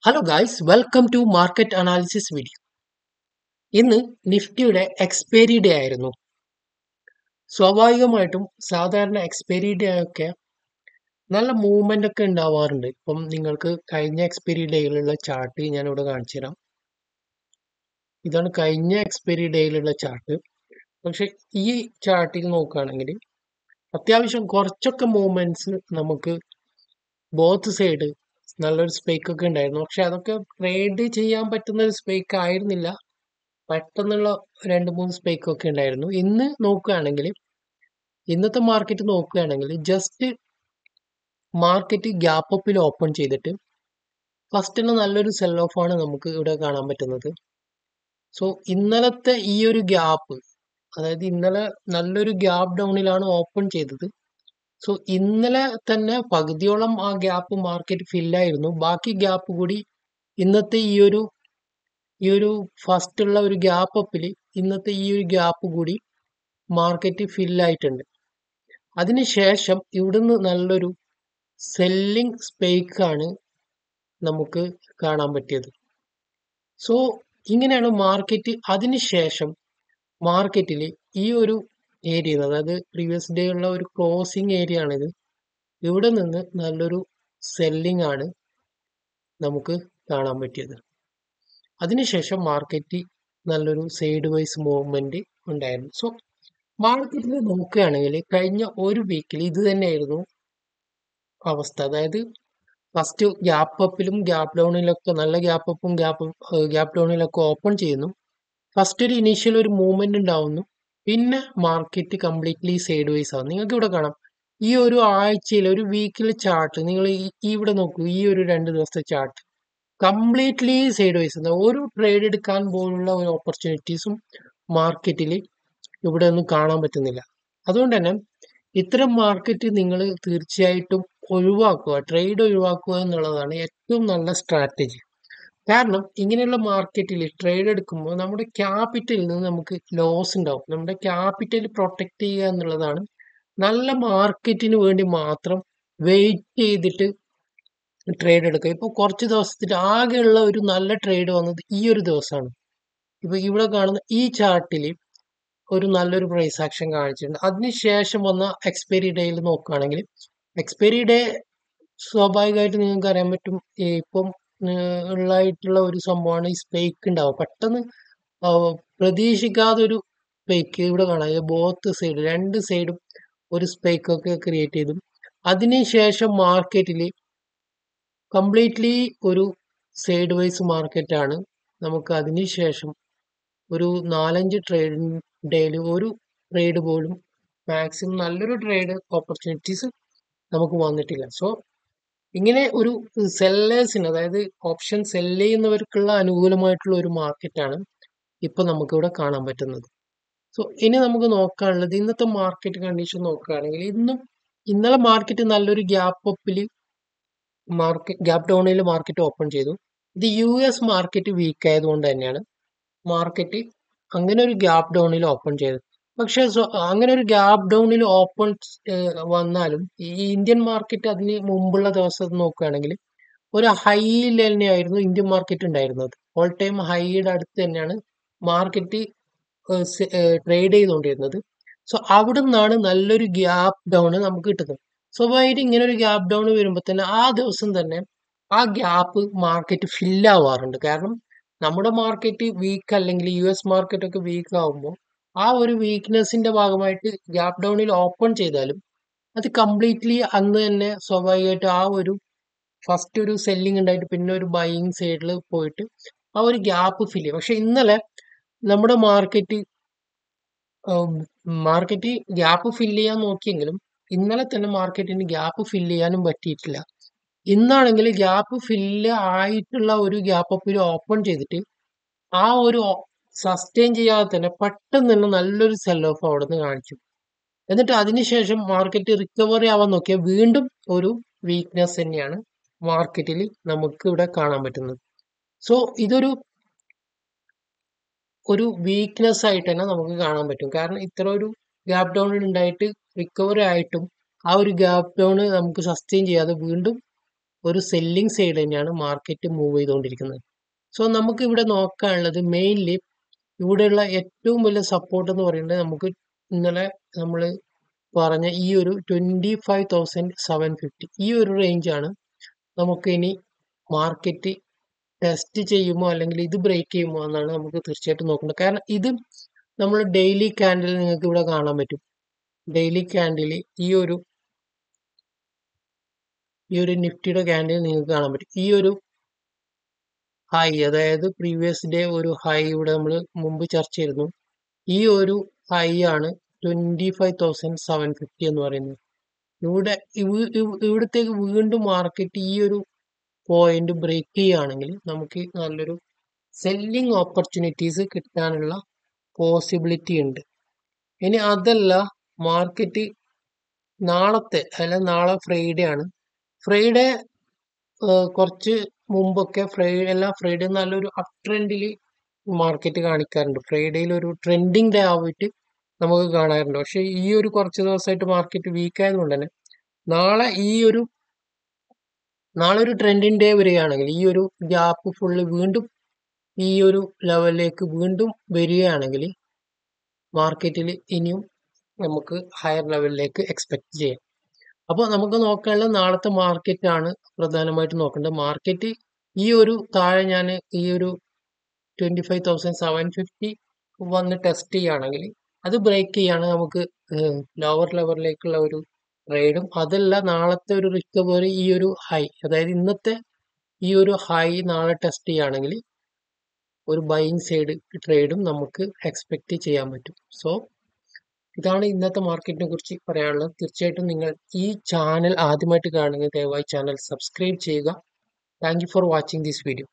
Hello guys, welcome to market analysis video. ഇന്ന് നിഫ്റ്റിയുടെ expiry day ആയിരുന്നു. സ്വാഭാവികമായിട്ടും സാധാരണ എക്സ്പയറി ഡേ ഒക്കെ നല്ല മൂവ്മെന്റ് ഒക്കെ ഉണ്ടാവാറുണ്ട്. ഇപ്പം നിങ്ങൾക്ക് കഴിഞ്ഞ എക്സ്പയറി ഡേയിലുള്ള ചാർട്ട് ഞാൻ ഇവിടെ കാണിച്ചു തരാം. ഇതാണ് കഴിഞ്ഞ എക്സ്പയറി ഡേയിലുള്ള ചാർട്ട്. പക്ഷെ ഈ ചാർട്ടിൽ നോക്കുകയാണെങ്കിൽ അത്യാവശ്യം കുറച്ചൊക്കെ മൂവ്മെന്റ്സ് നമുക്ക് ബോത്ത് സൈഡ് നല്ലൊരു സ്പേക്ക് ഒക്കെ ഉണ്ടായിരുന്നു. പക്ഷെ അതൊക്കെ ട്രേഡ് ചെയ്യാൻ പറ്റുന്ന ഒരു സ്പേക്ക് ആയിരുന്നില്ല. പെട്ടെന്നുള്ള രണ്ട് മൂന്ന് സ്പൈക്ക് ഒക്കെ ഉണ്ടായിരുന്നു. ഇന്ന് നോക്കുകയാണെങ്കിൽ ഇന്നത്തെ മാർക്കറ്റ് നോക്കുകയാണെങ്കിൽ ജസ്റ്റ് മാർക്കറ്റ് ഗ്യാപ്പ് അപ്പിൽ ഓപ്പൺ ചെയ്തിട്ട് ഫസ്റ്റിന് നല്ലൊരു സെൽ ഓഫ് ആണ് നമുക്ക് ഇവിടെ കാണാൻ പറ്റുന്നത്. സോ ഇന്നലത്തെ ഈ ഒരു ഗ്യാപ്പ്, അതായത് ഇന്നലെ നല്ലൊരു ഗ്യാപ്പ് ഡൗണിലാണ് ഓപ്പൺ ചെയ്തത്. സോ ഇന്നലെ തന്നെ പകുതിയോളം ആ ഗ്യാപ്പ് മാർക്കറ്റ് ഫില്ലായിരുന്നു. ബാക്കി ഗ്യാപ്പ് കൂടി ഇന്നത്തെ ഈ ഒരു ഫസ്റ്റ് ഉള്ള ഒരു ഗ്യാപ്പ് അപ്പിൽ ഇന്നത്തെ ഈ ഒരു ഗ്യാപ്പ് കൂടി മാർക്കറ്റ് ഫില്ലായിട്ടുണ്ട്. അതിനുശേഷം ഇവിടുന്ന് നല്ലൊരു സെല്ലിംഗ് സ്പേക്ക് ആണ് നമുക്ക് കാണാൻ പറ്റിയത്. സോ ഇങ്ങനെയാണ് മാർക്കറ്റ്. അതിനുശേഷം മാർക്കറ്റിൽ ഈ ഒരു ഏരിയ, അതായത് പ്രീവിയസ് ഡേ ഉള്ള ഒരു ക്ലോസിംഗ് ഏരിയ ആണിത്. ഇവിടെ നിന്ന് നല്ലൊരു സെല്ലിംഗ് ആണ് നമുക്ക് കാണാൻ പറ്റിയത്. അതിനുശേഷം മാർക്കറ്റ് നല്ലൊരു സൈഡ് വൈസ് മൂവ്മെന്റ് ഉണ്ടായിരുന്നു. സോ മാർക്കറ്റിൽ നോക്കുകയാണെങ്കിൽ കഴിഞ്ഞ ഒരു വീക്കിൽ ഇത് തന്നെയായിരുന്നു അവസ്ഥ. അതായത് ഫസ്റ്റ് ഗ്യാപ്പ് അപ്പിലും ഗ്യാപ്പ് ഡൗണിലൊക്കെ നല്ല ഗ്യാപ്പ് അപ്പും ഗ്യാപ്പ് ഡൗണിലൊക്കെ ഓപ്പൺ ചെയ്യുന്നു. ഫസ്റ്റ് ഒരു ഇനീഷ്യൽ ഒരു മൂവ്മെന്റ് ഉണ്ടാവുന്നു. പിന്നെ മാർക്കറ്റ് കംപ്ലീറ്റ്ലി സൈഡ് വൈസ് ആവും. നിങ്ങൾക്ക് ഇവിടെ കാണാം, ഈ ഒരു ആഴ്ചയിൽ ഒരു വീക്കിലെ ചാർട്ട് നിങ്ങൾ ഇവിടെ നോക്കൂ. ഈ ഒരു 2 ദിവസത്തെ ചാർട്ട് കംപ്ലീറ്റ്ലി സൈഡ് വൈസ്. ഒരു ട്രേഡ് എടുക്കാൻ പോലുള്ള ഒരു ഓപ്പർച്യൂണിറ്റീസും മാർക്കറ്റിൽ ഇവിടെ ഒന്നും കാണാൻ പറ്റുന്നില്ല. അതുകൊണ്ട് തന്നെ ഇത്തരം മാർക്കറ്റ് നിങ്ങൾ തീർച്ചയായിട്ടും ഒഴിവാക്കുക, ട്രേഡ് ഒഴിവാക്കുക എന്നുള്ളതാണ് ഏറ്റവും നല്ല സ്ട്രാറ്റജി. കാരണം ഇങ്ങനെയുള്ള മാർക്കറ്റിൽ ട്രേഡ് എടുക്കുമ്പോൾ നമ്മുടെ ക്യാപിറ്റലിൽ നിന്ന് നമുക്ക് ലോസ് ഉണ്ടാവും. നമ്മുടെ ക്യാപിറ്റൽ പ്രൊട്ടക്ട് ചെയ്യുക എന്നുള്ളതാണ്. നല്ല മാർക്കറ്റിന് വേണ്ടി മാത്രം വെയിറ്റ് ചെയ്തിട്ട് ട്രേഡ് എടുക്കുക. ഇപ്പോൾ കുറച്ച് ദിവസത്തിൽ ആകെയുള്ള ഒരു നല്ല ട്രേഡ് വന്നത് ഈ ഒരു ദിവസമാണ്. ഇപ്പൊ ഇവിടെ കാണുന്ന ഈ ചാർട്ടിൽ ഒരു നല്ലൊരു പ്രൈസ് ആക്ഷൻ കാണിച്ചിട്ടുണ്ട്. അതിനുശേഷം വന്ന എക്സ്പയറി ഡേയിൽ നോക്കുകയാണെങ്കിൽ എക്സ്പയറി ഡേ സ്വാഭാവികമായിട്ട് നിങ്ങൾക്ക് അറിയാൻ പറ്റും. ഇപ്പം ഉള്ളായിട്ടുള്ള ഒരു സംഭവമാണ് ഈ സ്പേക്ക് ഉണ്ടാവും. പെട്ടെന്ന് പ്രതീക്ഷിക്കാതെ ഒരു സ്പേക്ക് ഇവിടെ കാണാം. ബോത്ത് സൈഡ്, രണ്ട് സൈഡും ഒരു സ്പേക്ക് ഒക്കെ ക്രിയേറ്റ് ചെയ്തു. അതിനുശേഷം മാർക്കറ്റിൽ കംപ്ലീറ്റ്ലി ഒരു സൈഡ് വൈസ് മാർക്കറ്റാണ്. നമുക്ക് അതിനുശേഷം ഒരു 4-5 ഡേയിൽ ഒരു ട്രേഡ് പോലും മാക്സിമം നല്ലൊരു ട്രേഡ് ഓപ്പർച്യൂണിറ്റീസ് നമുക്ക് വന്നിട്ടില്ല. സോ ഇങ്ങനെ ഒരു സെല്ലേഴ്സിന്, അതായത് ഓപ്ഷൻ സെല് ചെയ്യുന്നവർക്കുള്ള അനുകൂലമായിട്ടുള്ള ഒരു മാർക്കറ്റാണ് ഇപ്പൊ നമുക്കിവിടെ കാണാൻ പറ്റുന്നത്. സോ ഇനി നമുക്ക് നോക്കാനുള്ളത് ഇന്നത്തെ മാർക്കറ്റ് കണ്ടീഷൻ നോക്കുകയാണെങ്കിൽ ഇന്നലെ മാർക്കറ്റ് നല്ലൊരു ഗ്യാപ്പ് ഡൗണിൽ മാർക്കറ്റ് ഓപ്പൺ ചെയ്തു. ഇത് US മാർക്കറ്റ് വീക്ക് ആയതുകൊണ്ട് തന്നെയാണ് മാർക്കറ്റ് അങ്ങനെ ഒരു ഗ്യാപ്പ് ഡൗണിൽ ഓപ്പൺ ചെയ്തത്. പക്ഷെ അങ്ങനെ ഒരു ഗ്യാപ്പ് ഡൗണിൽ ഓപ്പൺ വന്നാലും ഈ ഇന്ത്യൻ മാർക്കറ്റ് അതിന് മുമ്പുള്ള ദിവസം നോക്കുകയാണെങ്കിൽ ഒരു ഹൈ തന്നെയായിരുന്നു ഇന്ത്യൻ മാർക്കറ്റ് ഉണ്ടായിരുന്നത്. ഓൾ ടൈം ഹൈയുടെ അടുത്ത് തന്നെയാണ് മാർക്കറ്റ് ട്രേഡ് ചെയ്തുകൊണ്ടിരുന്നത്. സോ അവിടെ നിന്നാണ് നല്ലൊരു ഗ്യാപ്പ് ഡൗൺ നമുക്ക് കിട്ടുന്നത്. സ്വാഭാവികമായിട്ട് ഇങ്ങനെ ഒരു ഗ്യാപ്പ് ഡൗൺ വരുമ്പോൾ തന്നെ ആ ദിവസം തന്നെ ആ ഗ്യാപ്പ് മാർക്കറ്റ് ഫില്ലാവാറുണ്ട്. കാരണം നമ്മുടെ മാർക്കറ്റ് വീക്ക് അല്ലെങ്കിൽ US മാർക്കറ്റ് ഒക്കെ വീക്ക് ആകുമ്പോൾ ആ ഒരു വീക്ക്നെസിന്റെ ഭാഗമായിട്ട് ഗ്യാപ്പ് ഡൗണിൽ ഓപ്പൺ ചെയ്താലും അത് കംപ്ലീറ്റ്ലി അന്ന് തന്നെ സ്വാഭാവികമായിട്ട് ആ ഒരു ഫസ്റ്റ് ഒരു സെല്ലിംഗ് ഉണ്ടായിട്ട് പിന്നെ ഒരു ബൈയിങ് സൈഡിൽ പോയിട്ട് ആ ഒരു ഗ്യാപ്പ് ഫില്ല് ചെയ്യും. പക്ഷെ ഇന്നലെ നമ്മുടെ മാർക്കറ്റ് ഗ്യാപ്പ് ഫില്ല് ചെയ്യാൻ നോക്കിയെങ്കിലും ഇന്നലെ തന്നെ മാർക്കറ്റിന് ഗ്യാപ്പ് ഫില്ല് ചെയ്യാനും പറ്റിയിട്ടില്ല. ഇന്നാണെങ്കിൽ ഗ്യാപ്പ് ഫില്ല് ആയിട്ടുള്ള ഒരു ഗ്യാപ്പ് അപ്പിൽ ഓപ്പൺ ചെയ്തിട്ട് ആ ഒരു സസ്റ്റെയിൻ ചെയ്യാതെ തന്നെ പെട്ടെന്ന് തന്നെ നല്ലൊരു സെൽ ഓഫ് അവിടെ നിന്ന് കാണിച്ചു. എന്നിട്ട് അതിനുശേഷം മാർക്കറ്റ് റിക്കവറി ആവാൻ നോക്കിയാൽ വീണ്ടും ഒരു വീക്ക്നെസ് തന്നെയാണ് മാർക്കറ്റിൽ നമുക്ക് ഇവിടെ കാണാൻ പറ്റുന്നത്. സോ ഇതൊരു വീക്ക്നെസ് ആയിട്ട് തന്നെ നമുക്ക് കാണാൻ പറ്റും. കാരണം ഇത്ര ഒരു ഗ്യാപ്പ് ഡൗൺ ഉണ്ടായിട്ട് റിക്കവറി ആയിട്ടും ആ ഒരു ഗ്യാപ്പ് ഡൗൺ നമുക്ക് സസ്റ്റെയിൻ ചെയ്യാതെ വീണ്ടും ഒരു സെല്ലിംഗ് സൈഡ് തന്നെയാണ് മാർക്കറ്റ് മൂവ് ചെയ്തുകൊണ്ടിരിക്കുന്നത്. സോ നമുക്ക് ഇവിടെ നോക്കാനുള്ളത് മെയിൻലി ഇവിടെയുള്ള ഏറ്റവും വലിയ സപ്പോർട്ട് എന്ന് പറയുന്നത് നമുക്ക് ഇന്നലെ നമ്മൾ പറഞ്ഞ ഈ ഒരു 25,750 ഈ ഒരു റേഞ്ചാണ് നമുക്ക് ഇനി മാർക്കറ്റ് ടെസ്റ്റ് ചെയ്യുമോ അല്ലെങ്കിൽ ഇത് ബ്രേക്ക് ചെയ്യുമോ എന്നാണ് നമുക്ക് തീർച്ചയായിട്ടും നോക്കേണ്ടത്. കാരണം ഇത് നമ്മൾ ഡെയിലി ക്യാൻഡിൽ നിങ്ങൾക്ക് ഇവിടെ കാണാൻ പറ്റും. ഡെയിലി ക്യാൻഡിൽ ഈ ഒരു നിഫ്റ്റിയുടെ ക്യാൻഡിൽ നിങ്ങൾക്ക് കാണാൻ പറ്റും. ഈ ഒരു ഹൈ, അതായത് പ്രീവിയസ് ഡേ ഒരു ഹൈ ഇവിടെ നമ്മൾ മുമ്പ് ചർച്ച ചെയ്തിരുന്നു. ഈ ഒരു ഹൈ ആണ് 25,750 എന്ന് പറയുന്നത്. ഇവിടെ ഇവിടത്തേക്ക് വീണ്ടും മാർക്കറ്റ് ഈ ഒരു പോയിന്റ് ബ്രേക്ക് ചെയ്യുകയാണെങ്കിൽ നമുക്ക് നല്ലൊരു സെല്ലിംഗ് ഓപ്പർച്യൂണിറ്റീസ് കിട്ടാനുള്ള പോസിബിലിറ്റി ഉണ്ട്. ഇനി അതല്ല, മാർക്കറ്റ് നാളത്തെ അല്ല നാളെ ഫ്രൈഡേ ആണ്. ഫ്രൈഡേ കുറച്ച് മുമ്പൊക്കെ എല്ലാ ഫ്രൈഡേ നല്ലൊരു അപ് ട്രെൻഡിൽ മാർക്കറ്റ് കാണിക്കാറുണ്ട്. ഫ്രൈഡേയിൽ ഒരു ട്രെൻഡിങ് ഡേ ആയിട്ട് നമുക്ക് കാണാറുണ്ട്. പക്ഷെ ഈ ഒരു കുറച്ച് ദിവസമായിട്ട് മാർക്കറ്റ് വീക്ക് ആയതുകൊണ്ട് തന്നെ നാളെ ഒരു ട്രെൻഡിങ് ഡേ വരികയാണെങ്കിൽ ഈ ഒരു ഗ്യാപ്പ് ഫുള്ള് വീണ്ടും ഈ ഒരു ലെവലിലേക്ക് വീണ്ടും വരികയാണെങ്കിൽ മാർക്കറ്റിൽ ഇനിയും നമുക്ക് ഹയർ ലെവലിലേക്ക് എക്സ്പെക്ട് ചെയ്യാം. അപ്പോൾ നമുക്ക് നോക്കാനുള്ളത് നാളത്തെ മാർക്കറ്റ് ആണ് പ്രധാനമായിട്ട് നോക്കേണ്ടത്. മാർക്കറ്റ് ഈ ഒരു താഴെ ഞാൻ ഈ ഒരു 25,750 വന്ന് ടെസ്റ്റ് ചെയ്യുകയാണെങ്കിൽ അത് ബ്രേക്ക് ചെയ്യുകയാണെങ്കിൽ നമുക്ക് ലോവർ ലെവലിലേക്കുള്ള ഒരു ട്രേഡും, അതല്ല നാളത്തെ ഒരു റിക്കവറി ഈ ഒരു ഹൈ, അതായത് ഇന്നത്തെ ഈ ഒരു ഹൈ നാളെ ടെസ്റ്റ് ചെയ്യുകയാണെങ്കിൽ ഒരു ബൈയിങ് സൈഡ് ട്രേഡും നമുക്ക് എക്സ്പെക്ട് ചെയ്യാൻ പറ്റും. സോ ഇതാണ് ഇന്നത്തെ മാർക്കറ്റിനെ കുറിച്ച് പറയാനുള്ളത്. തീർച്ചയായിട്ടും നിങ്ങൾ ഈ ചാനൽ ആദ്യമായിട്ട് കാണുന്നത് ദയവായി ചാനൽ സബ്സ്ക്രൈബ് ചെയ്യുക. Thank you for watching this video.